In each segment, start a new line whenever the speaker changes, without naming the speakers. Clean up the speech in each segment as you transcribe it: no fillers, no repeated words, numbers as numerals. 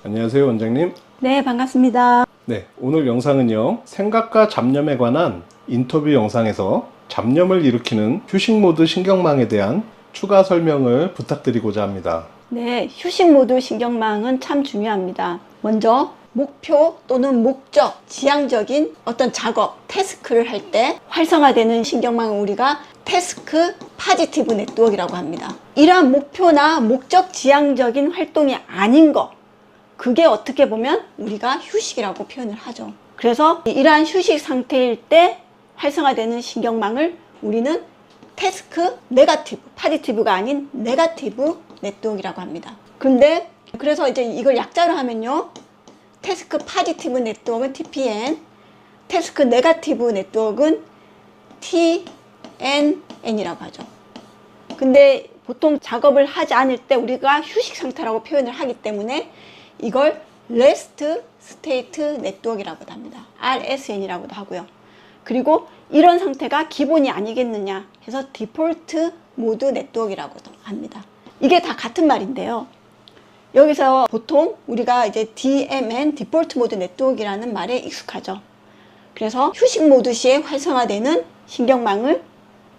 안녕하세요, 원장님.
네, 반갑습니다.
네, 오늘 영상은요, 생각과 잡념에 관한 인터뷰 영상에서 잡념을 일으키는 휴식 모드 신경망에 대한 추가 설명을 부탁드리고자 합니다.
네, 휴식 모드 신경망은 참 중요합니다. 먼저 목표 또는 목적, 지향적인 어떤 작업, 태스크를 할 때 활성화되는 신경망을 우리가 태스크 파지티브 네트워크라고 합니다. 이러한 목표나 목적 지향적인 활동이 아닌 것, 그게 어떻게 보면 우리가 휴식이라고 표현을 하죠. 그래서 이러한 휴식 상태일 때 활성화되는 신경망을 우리는 태스크 네거티브, 파지티브가 아닌 네거티브 네트워크라고 합니다. 근데 그래서 이제 이걸 약자로 하면요, 태스크 파지티브 네트워크는 TPN, 태스크 네거티브 네트워크는 TNN이라고 하죠. 근데 보통 작업을 하지 않을 때 우리가 휴식 상태라고 표현을 하기 때문에 이걸 Rest State Network이라고도 합니다. RSN이라고도 하고요. 그리고 이런 상태가 기본이 아니겠느냐 해서 디폴트 모드 네트워크라고도 합니다. 이게 다 같은 말인데요. 여기서 보통 우리가 이제 DMN, 디폴트 모드 네트워크라는 말에 익숙하죠. 그래서 휴식 모드 시에 활성화되는 신경망을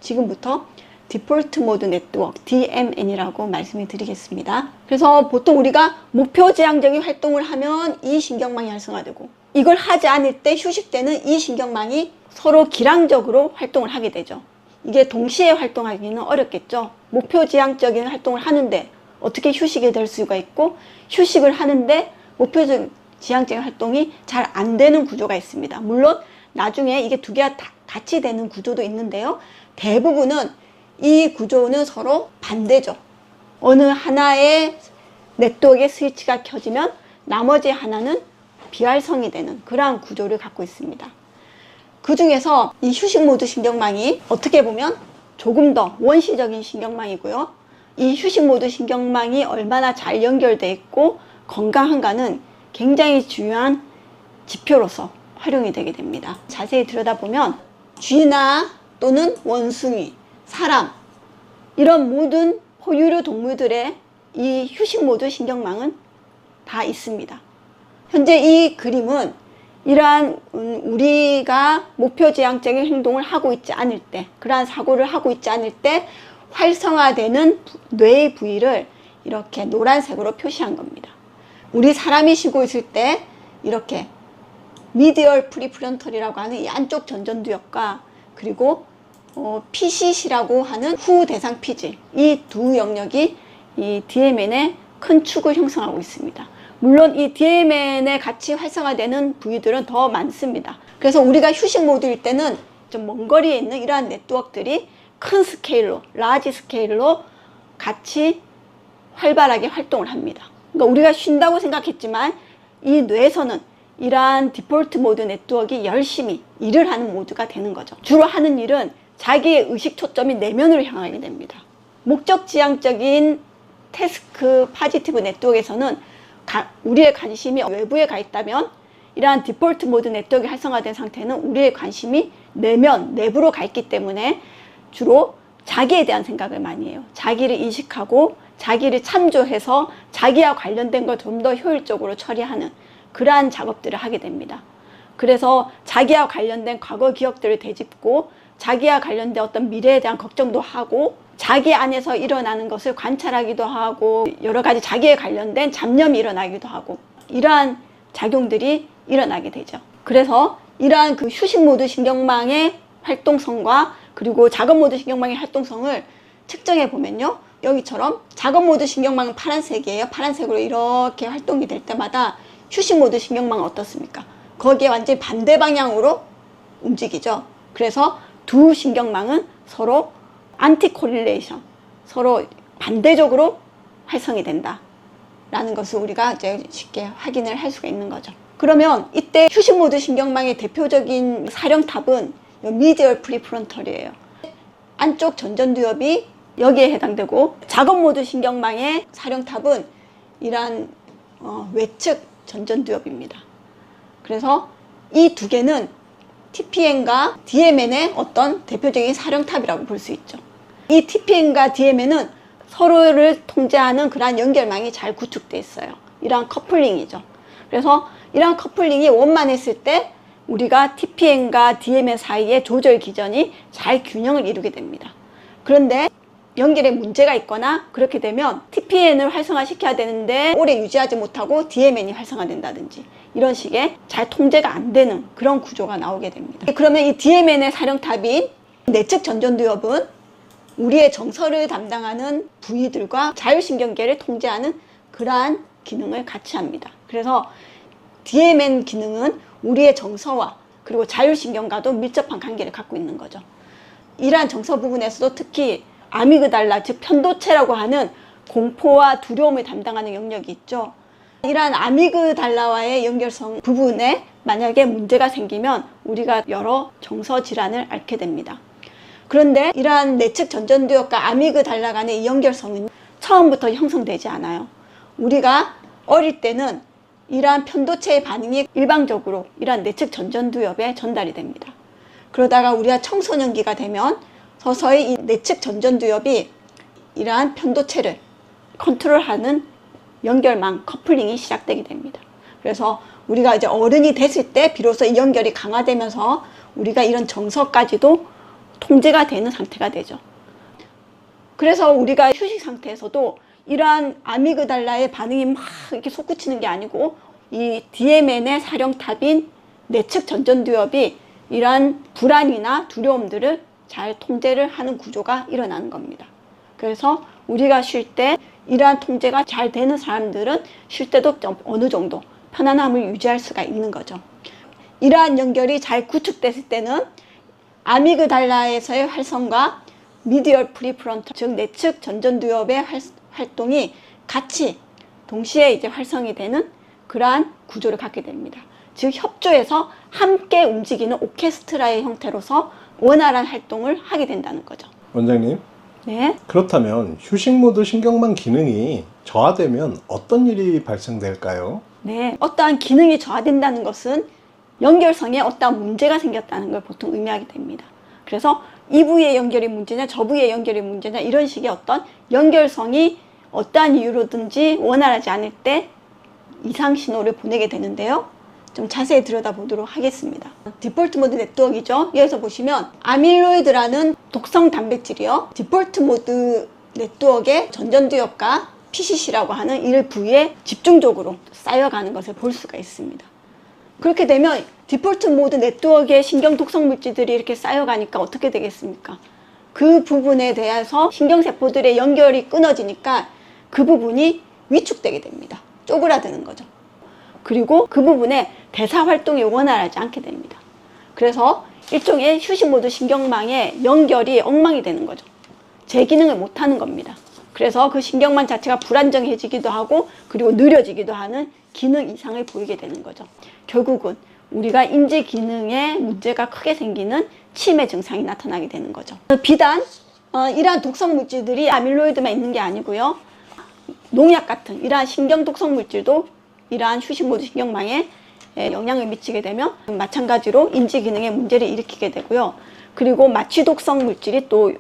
지금부터 디폴트 모드 네트워크, DMN이라고 말씀을 드리겠습니다. 그래서 보통 우리가 목표 지향적인 활동을 하면 이 신경망이 활성화되고, 이걸 하지 않을 때 휴식 때는 이 신경망이 서로 기량적으로 활동을 하게 되죠. 이게 동시에 활동하기는 어렵겠죠. 목표 지향적인 활동을 하는데 어떻게 휴식이 될 수가 있고, 휴식을 하는데 목표 지향적인 활동이 잘 안 되는 구조가 있습니다. 물론 나중에 이게 두 개가 다 같이 되는 구조도 있는데요. 대부분은 이 구조는 서로 반대죠. 어느 하나의 네트워크의 스위치가 켜지면 나머지 하나는 비활성이 되는 그러한 구조를 갖고 있습니다. 그 중에서 이 휴식 모드 신경망이 어떻게 보면 조금 더 원시적인 신경망이고요. 이 휴식 모드 신경망이 얼마나 잘 연결되어 있고 건강한가는 굉장히 중요한 지표로서 활용이 되게 됩니다. 자세히 들여다보면 쥐나 또는 원숭이, 사람, 이런 모든 포유류 동물들의 이 휴식 모드 신경망은 다 있습니다. 현재 이 그림은 이러한 우리가 목표 지향적인 행동을 하고 있지 않을 때, 그러한 사고를 하고 있지 않을 때 활성화되는 뇌의 부위를 이렇게 노란색으로 표시한 겁니다. 우리 사람이 쉬고 있을 때 이렇게 미디얼 프리프론털이라고 하는 이 안쪽 전전두엽과 그리고 PCC라고 하는 후 대상 피질, 이 두 영역이 이 DMN의 큰 축을 형성하고 있습니다. 물론 이 DMN에 같이 활성화되는 부위들은 더 많습니다. 그래서 우리가 휴식 모드일 때는 좀 먼 거리에 있는 이러한 네트워크들이 큰 스케일로, 라지 스케일로 같이 활발하게 활동을 합니다. 그러니까 우리가 쉰다고 생각했지만 이 뇌에서는 이러한 디폴트 모드 네트워크가 열심히 일을 하는 모드가 되는 거죠. 주로 하는 일은 자기의 의식 초점이 내면으로 향하게 됩니다. 목적 지향적인 태스크 파지티브 네트워크에서는 우리의 관심이 외부에 가 있다면, 이러한 디폴트 모드 네트워크가 활성화된 상태는 우리의 관심이 내부로 가 있기 때문에 주로 자기에 대한 생각을 많이 해요. 자기를 인식하고 자기를 참조해서 자기와 관련된 걸 좀 더 효율적으로 처리하는 그러한 작업들을 하게 됩니다. 그래서 자기와 관련된 과거 기억들을 되짚고 자기와 관련된 어떤 미래에 대한 걱정도 하고 자기 안에서 일어나는 것을 관찰하기도 하고 여러 가지 자기에 관련된 잡념이 일어나기도 하고 이러한 작용들이 일어나게 되죠. 그래서 이러한 그 휴식 모드 신경망의 활동성과 그리고 작업 모드 신경망의 활동성을 측정해 보면요, 여기처럼 작업 모드 신경망은 파란색이에요. 파란색으로 이렇게 활동이 될 때마다 휴식 모드 신경망은 어떻습니까? 거기에 완전히 반대 방향으로 움직이죠. 그래서 두 신경망은 서로 안티 코릴레이션, 서로 반대적으로 활성이 된다 라는 것을 우리가 이제 쉽게 확인을 할 수가 있는 거죠. 그러면 이때 휴식 모드 신경망의 대표적인 사령탑은 미디얼 프리프론털이에요. 안쪽 전전두엽이 여기에 해당되고, 작업 모드 신경망의 사령탑은 이러한 외측 전전두엽입니다. 그래서 이 두 개는 TPN과 DMN의 어떤 대표적인 사령탑이라고 볼 수 있죠. 이 TPN과 DMN은 서로를 통제하는 그러한 연결망이 잘 구축되어 있어요. 이러한 커플링이죠. 그래서 이러한 커플링이 원만했을 때 우리가 TPN과 DMN 사이의 조절 기전이 잘 균형을 이루게 됩니다. 그런데 연결에 문제가 있거나 그렇게 되면 TPN을 활성화시켜야 되는데 오래 유지하지 못하고 DMN이 활성화된다든지 이런 식의 잘 통제가 안 되는 그런 구조가 나오게 됩니다. 그러면 이 DMN의 사령탑인 내측 전전두엽은 우리의 정서를 담당하는 부위들과 자율신경계를 통제하는 그러한 기능을 같이 합니다. 그래서 DMN 기능은 우리의 정서와 그리고 자율신경과도 밀접한 관계를 갖고 있는 거죠. 이러한 정서 부분에서도 특히 아미그달라, 즉 편도체라고 하는 공포와 두려움을 담당하는 영역이 있죠. 이러한 아미그달라와의 연결성 부분에 만약에 문제가 생기면 우리가 여러 정서 질환을 앓게 됩니다. 그런데 이러한 내측 전전두엽과 아미그달라 간의 이 연결성은 처음부터 형성되지 않아요. 우리가 어릴 때는 이러한 편도체의 반응이 일방적으로 이러한 내측 전전두엽에 전달이 됩니다. 그러다가 우리가 청소년기가 되면 서서히 이 내측 전전두엽이 이러한 편도체를 컨트롤하는 연결망, 커플링이 시작되게 됩니다. 그래서 우리가 이제 어른이 됐을 때 비로소 이 연결이 강화되면서 우리가 이런 정서까지도 통제가 되는 상태가 되죠. 그래서 우리가 휴식 상태에서도 이러한 아미그달라의 반응이 막 이렇게 솟구치는 게 아니고 이 DMN의 사령탑인 내측 전전두엽이 이러한 불안이나 두려움들을 잘 통제를 하는 구조가 일어나는 겁니다. 그래서 우리가 쉴 때 이러한 통제가 잘 되는 사람들은 쉴 때도 좀 어느 정도 편안함을 유지할 수가 있는 거죠. 이러한 연결이 잘 구축됐을 때는 아미그달라에서의 활성과 미디얼 프리프론탈, 즉 내측 전전두엽의 활동이 같이 동시에 이제 활성이 되는 그러한 구조를 갖게 됩니다. 즉 협조해서 함께 움직이는 오케스트라의 형태로서 원활한 활동을 하게 된다는 거죠.
원장님,
네.
그렇다면 휴식 모드 신경망 기능이 저하되면 어떤 일이 발생될까요?
네. 어떠한 기능이 저하된다는 것은 연결성에 어떠한 문제가 생겼다는 걸 보통 의미하게 됩니다. 그래서 이 부위의 연결이 문제냐, 저 부위의 연결이 문제냐, 이런 식의 어떤 연결성이 어떠한 이유로든지 원활하지 않을 때 이상 신호를 보내게 되는데요. 좀 자세히 들여다보도록 하겠습니다. 디폴트 모드 네트워크이죠. 여기서 보시면 아밀로이드라는 독성 단백질이요. 디폴트 모드 네트워크의 전전두엽과 PCC라고 하는 이 부위에 집중적으로 쌓여가는 것을 볼 수가 있습니다. 그렇게 되면 디폴트 모드 네트워크의 신경 독성 물질들이 이렇게 쌓여가니까 어떻게 되겠습니까? 그 부분에 대해서 신경세포들의 연결이 끊어지니까 그 부분이 위축되게 됩니다. 쪼그라드는 거죠. 그리고 그 부분에 대사 활동이 원활하지 않게 됩니다. 그래서 일종의 휴식 모드 신경망의 연결이 엉망이 되는 거죠. 제 기능을 못하는 겁니다. 그래서 그 신경망 자체가 불안정해지기도 하고 그리고 느려지기도 하는 기능 이상을 보이게 되는 거죠. 결국은 우리가 인지 기능에 문제가 크게 생기는 치매 증상이 나타나게 되는 거죠. 비단 이러한 독성 물질들이 아밀로이드만 있는 게 아니고요. 농약 같은 이러한 신경 독성 물질도 이러한 휴식 모드 신경망에 영향을 미치게 되면 마찬가지로 인지 기능에 문제를 일으키게 되고요. 그리고 마취 독성 물질이 또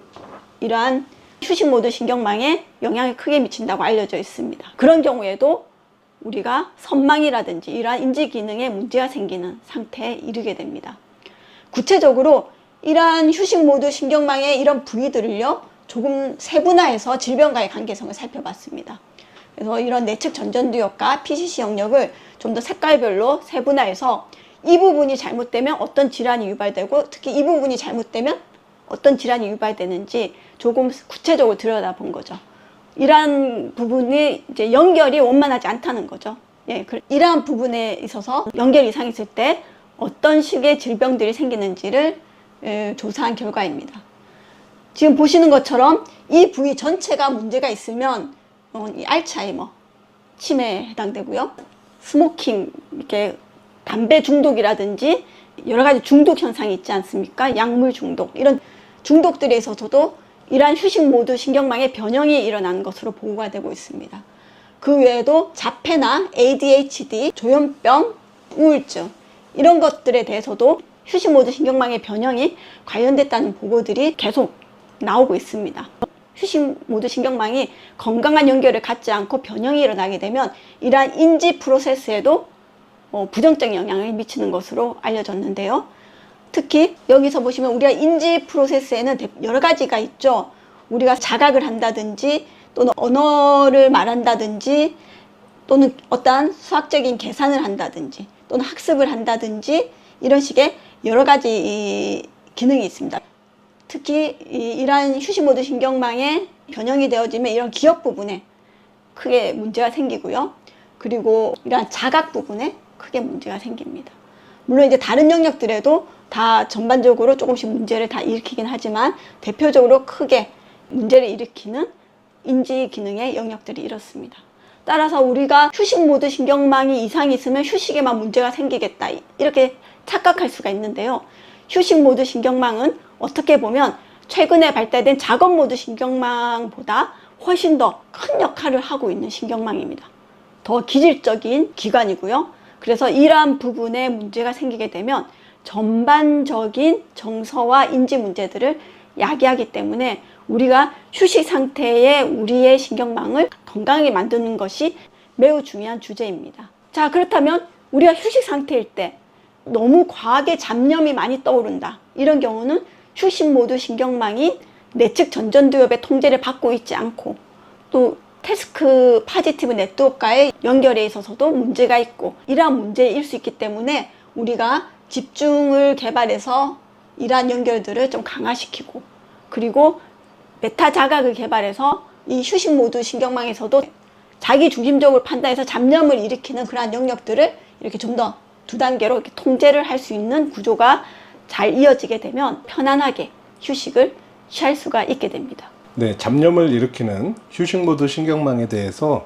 이러한 휴식 모드 신경망에 영향을 크게 미친다고 알려져 있습니다. 그런 경우에도 우리가 선망이라든지 이러한 인지 기능에 문제가 생기는 상태에 이르게 됩니다. 구체적으로 이러한 휴식 모드 신경망의 이런 부위들을요, 조금 세분화해서 질병과의 관계성을 살펴봤습니다. 그래서 이런 내측 전전두엽과 PCC 영역을 좀 더 색깔별로 세분화해서 이 부분이 잘못되면 어떤 질환이 유발되고 특히 이 부분이 잘못되면 어떤 질환이 유발되는지 조금 구체적으로 들여다본 거죠. 이러한 부분이 이제 연결이 원만하지 않다는 거죠. 예, 이러한 부분에 있어서 연결 이상이 있을 때 어떤 식의 질병들이 생기는지를 조사한 결과입니다. 지금 보시는 것처럼 이 부위 전체가 문제가 있으면 이 알츠하이머, 치매에 해당되고요. 스모킹, 이렇게 담배 중독이라든지 여러 가지 중독 현상이 있지 않습니까? 약물 중독, 이런 중독들에 있어서도 이러한 휴식 모드 신경망의 변형이 일어나는 것으로 보고가 되고 있습니다. 그 외에도 자폐나 ADHD, 조현병, 우울증 이런 것들에 대해서도 휴식 모드 신경망의 변형이 관련됐다는 보고들이 계속 나오고 있습니다. 휴식 모드 신경망이 건강한 연결을 갖지 않고 변형이 일어나게 되면 이러한 인지 프로세스에도 부정적인 영향을 미치는 것으로 알려졌는데요. 특히 여기서 보시면 우리가 인지 프로세스에는 여러 가지가 있죠. 우리가 자각을 한다든지 또는 언어를 말한다든지 또는 어떠한 수학적인 계산을 한다든지 또는 학습을 한다든지 이런 식의 여러 가지 기능이 있습니다. 특히 이러한 휴식 모드 신경망에 변형이 되어지면 이런 기억 부분에 크게 문제가 생기고요. 그리고 이러한 자각 부분에 크게 문제가 생깁니다. 물론 이제 다른 영역들에도 다 전반적으로 조금씩 문제를 다 일으키긴 하지만 대표적으로 크게 문제를 일으키는 인지 기능의 영역들이 이렇습니다. 따라서 우리가 휴식 모드 신경망이 이상이 있으면 휴식에만 문제가 생기겠다 이렇게 착각할 수가 있는데요. 휴식 모드 신경망은 어떻게 보면 최근에 발달된 작업 모드 신경망보다 훨씬 더 큰 역할을 하고 있는 신경망입니다. 더 기질적인 기관이고요. 그래서 이러한 부분에 문제가 생기게 되면 전반적인 정서와 인지 문제들을 야기하기 때문에 우리가 휴식 상태의 우리의 신경망을 건강하게 만드는 것이 매우 중요한 주제입니다. 자, 그렇다면 우리가 휴식 상태일 때 너무 과하게 잡념이 많이 떠오른다. 이런 경우는 휴식 모드 신경망이 내측 전전두엽의 통제를 받고 있지 않고 또 태스크 파지티브 네트워크와의 연결에 있어서도 문제가 있고 이러한 문제일 수 있기 때문에 우리가 집중을 개발해서 이러한 연결들을 좀 강화시키고 그리고 메타 자각을 개발해서 이 휴식 모드 신경망에서도 자기 중심적으로 판단해서 잡념을 일으키는 그러한 영역들을 이렇게 좀 더 두 단계로 이렇게 통제를 할 수 있는 구조가 잘 이어지게 되면 편안하게 휴식을 취할 수가 있게 됩니다.
네, 잡념을 일으키는 휴식 모드 신경망에 대해서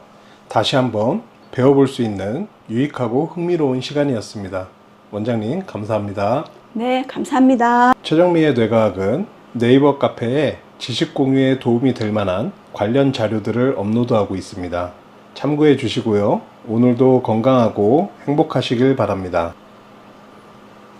다시 한번 배워볼 수 있는 유익하고 흥미로운 시간이었습니다. 원장님, 감사합니다.
네, 감사합니다.
최정미의 뇌과학은 네이버 카페에 지식 공유에 도움이 될 만한 관련 자료들을 업로드하고 있습니다. 참고해 주시고요. 오늘도 건강하고 행복하시길 바랍니다.